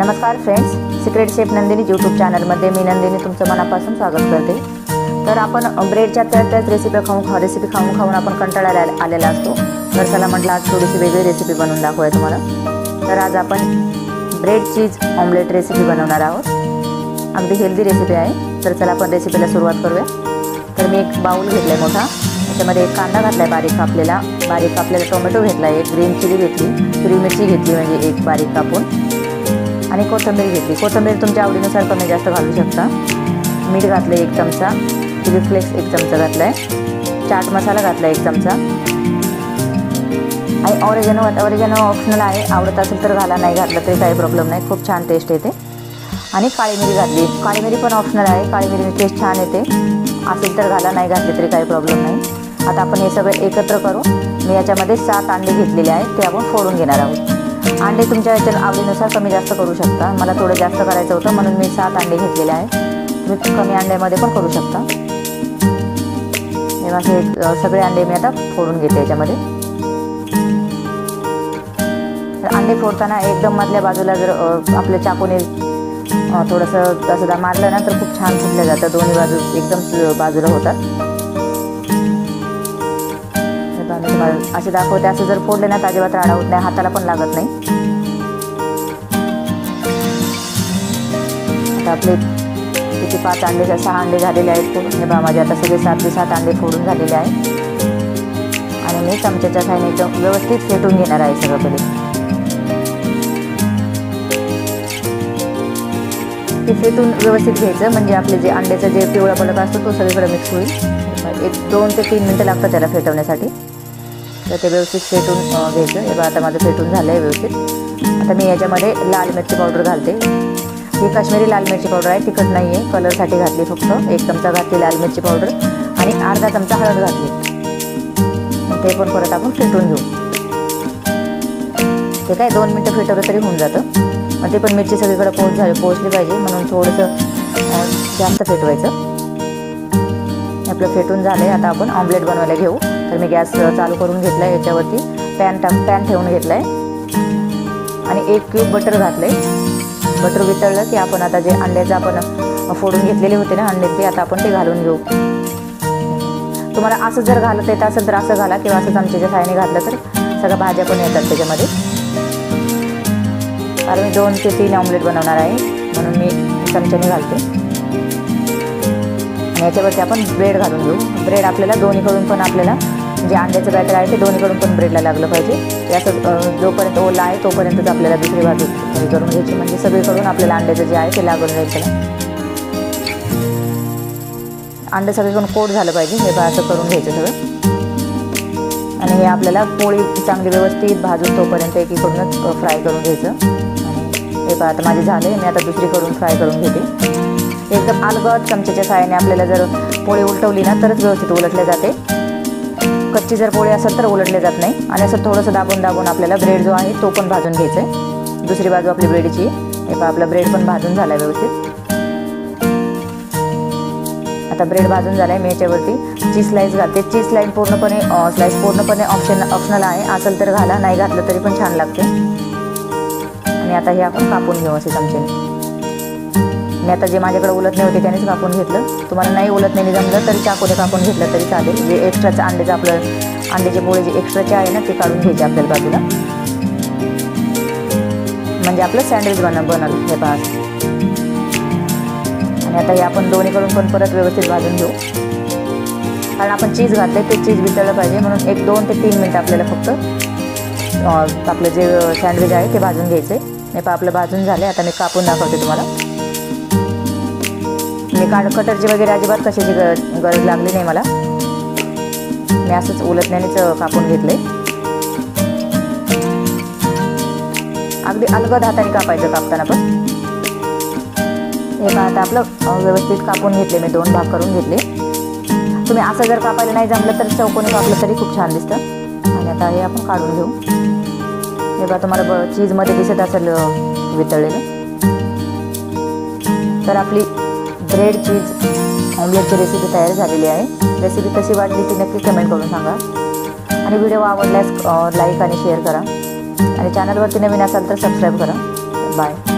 नमस्कार friends, secret chef Nandini YouTube चॅनलमध्ये मी नंदिनी तुमचं मनापासून स्वागत करते। तर आपण ब्रेडच्या त्याच रेसिपी खाऊन आपण कंटाळा आलेला असतो। तर चला म्हटलं आज थोडीशी वेगळी रेसिपी बनवून दाखवूया तुम्हाला। तर आज आपण ब्रेड चीज ऑमलेट रेसिपी बनवणार आहोत। अगदी हेल्दी रेसिपी आहे। तर चला आपण रेसिपीला सुरुवात करूया। तर मी एक बाउल घेतलाय मोठा, त्याच्यामध्ये एक कांदा घातलाय बारीक कापलेला टोमॅटो घेतलाय, एक ग्रीन चिली घेतली, हिरवी मिरची घेतली म्हणजे एक बारीक कापून, आणि कोथिंबीर घेतली। कोथिंबीर तुमच्या आवडीनुसार कमी जास्त घालू शकता। मीठ घातलं 1 चमचा, चिली फ्लेक्स 1 चमचा घातलाय, चाट मसाला घातला 1 चमचा, आणि ऑरिगॅनो ऑप्शनल आहे, आवडत असेल तर घाला, नाही घातलं तरी काही प्रॉब्लेम नाही, खूप छान टेस्ट येते। आणि काळी मिरी घातली, काळी मिरी पण ऑप्शनल आहे, काळी मिरीने टेस्ट छान येते, असेल तर घाला, नाही घातली तरी काही प्रॉब्लेम नाही। आता आपण हे सगळं एकत्र करू। मी याच्यामध्ये 7 अंडे घेतलेले आहेत, ते आपण फोडून घेणार आहोत। अंडे तुमच्या आवडीनुसार कमी जास्त करू शकता। मला थोडं जास्त करायचं होतं म्हणून मी 7 अंडे घेतलेले आहेत। तुम्ही कमी अंड्यामध्ये पण करू शकता। हे असे सगळे अंडे मी आता फोडून घेते याच्यामध्ये। तर अंडे फोडताना एकदम मधल्या बाजूला जर आपल्या चाकूने थोडंसं असं मारलं ना तर खूप छान फुटलं जातं, दोन्ही बाजू एकदम बाजूला होतात। असे दाखवते, असं जर फोडले ना तर अजिबात राडा होत नाही, हाताला पण लागत नाही। आता आपले किती 5 अंडे 6 अंडे झालेले आहेत फोडून। हे बघा माझे आता सगळे 7 अंडे फोडून झालेले आहेत, आणि मी चमच्याच्या साहाय्याने एकदम व्यवस्थित फेटून घेणार आहे सगळं पहिले। ते फेटून व्यवस्थित घ्यायचं म्हणजे आपले जे अंड्याचं जे पिवळा पलक असतो तो सगळीकडे मिक्स होईल। 2 ते 3 मिनिटं लागतात त्याला फेटवण्यासाठी। तर ते व्यवस्थित फेटून घ्यायचं। हे बघा आता माझं फेटून झालं आहे व्यवस्थित। आता मी याच्यामध्ये लाल मिरची पावडर घालते। ही काश्मीरी लाल मिरची पावडर आहे, तिखट नाही आहे, कलरसाठी घातली फक्त। 1 चमचा घातली लाल मिरची पावडर, आणि अर्धा चमचा हळद घातली। ते पण परत आपण फेटून घेऊ। ते काय 2 मिनिटं फेटवलं तरी होऊन जातं, मग ते पण मिरची सगळीकडे पोहोचली पाहिजे म्हणून थोडंसं जास्त फेटवायचं। आपलं फेटून झालं आहे। आता आपण ऑमलेट बनवायला घेऊ। तर मी गॅस चालू करून घेतला आहे, याच्यावरती पॅन ठेवून घेतला आहे, आणि 1 क्यूब बटर घातलं आहे। बटर वितळलं की आपण आता जे अंड्याचं आपण फोडून घेतलेले होते ना अंडे, ते आता आपण ते घालून घेऊ। तुम्हाला असं जर घालत येत असेल तर असं घाला, किंवा असं चमच्याच्या साहाय्याने घातलं तर सगळ्या भाज्या पण येतात त्याच्यामध्ये। कारण मी 2 ते 3 ऑमलेट बनवणार आहे म्हणून मी चमच्याने घालते। आणि याच्यावरती आपण ब्रेड घालून घेऊ। ब्रेड आपल्याला दोन्हीकडून पण, आपल्याला जे अंड्याचं बॅटर आहे ते दोन्हीकडून पण ब्रेडला लागलं पाहिजे। ते असं जोपर्यंत ओला आहे तोपर्यंतच आपल्याला दुसरी बाजू करून घ्यायची, म्हणजे सगळीकडून आपल्याला अंड्याचं जे आहे ते लागून जाईल त्याला। अंडं सगळीकडून कोट झालं पाहिजे, हे बघा असं करून घ्यायचं सगळं। आणि हे आपल्याला पोळी चांगली व्यवस्थित भाजून तोपर्यंत एकीकडूनच फ्राय करून घ्यायचं। आणि हे बघा आता माझे झाले, मी आता दुसरीकडून फ्राय करून घेते। एकदम अलगद चमच्याच्या साहाय्याने आपल्याला जर पोळी उलटवली ना तरच व्यवस्थित उलटले जाते। कच्ची जर पोळी असेल तर उलटले जात नाही। आणि असं थोडंसं दाबून आपल्याला ब्रेड जो आहे तो पण भाजून घ्यायचा आहे, दुसरी बाजू आपली ब्रेडची। हे पहा आपला ब्रेड पण भाजून झाला आहे व्यवस्थित। आता ब्रेड भाजून झाला आहे, मी याच्यावरती चीज स्लाइस घालते। चीज स्लाइस पूर्णपणे ऑप्शनल आहे, असेल तर घाला, नाही घातलं तरी पण छान लागते। आणि आता हे आपण कापून घेऊ असे चमच्याने। मी आता जे माझ्याकडे उलटणे होते त्यानेच कापून घेतलं, तुम्हाला नाही उलटणे जमलं तरी चाकूने कापून घेतलं तरी चालेल। जे एक्स्ट्राचं अंड्याचे पोळे जे एक्स्ट्राचे आहे ना ते काढून घ्यायचे आपल्याला बाजूला, म्हणजे आपलं सँडविच बनल हे पहा। आणि आता हे आपण दोन्हीकडून पण परत व्यवस्थित भाजून घेऊ, कारण आपण चीज घातले ते चीज वितळलं पाहिजे म्हणून 2 ते 3 मिनिटं आपल्याला फक्त आपलं जे सँडविच आहे ते भाजून घ्यायचं आहे। हे पहा आपलं भाजून झाले। आता मी कापून दाखवते तुम्हाला। मी कटरची वगैरे अजिबात कशाची गरज लागली नाही मला, मी असंच उलटण्यानेच कापून घेतले। अगदी अलगद हाताने कापायचं कापताना पण। हे पहा आता आपलं व्यवस्थित कापून घेतले, मी 2 भाग करून घेतले। तुम्ही असं जर कापायला नाही जमलं तर चौकोनी कापलं तरी खूप छान दिसतं। आणि आता हे आपण काढून घेऊ। हे बघा तुम्हाला चीजमध्ये दिसत असेल वितळलेलं। तर आपली ब्रेड चीज ऑमलेटची रेसिपी तयार झालेली आहे। रेसिपी कशी वाटली ती नक्की कमेंट करून सांगा, आणि व्हिडिओ आवडल्यास लाईक आणि शेअर करा, आणि चॅनलवरती नवीन असाल तर सबस्क्राईब करा। बाय।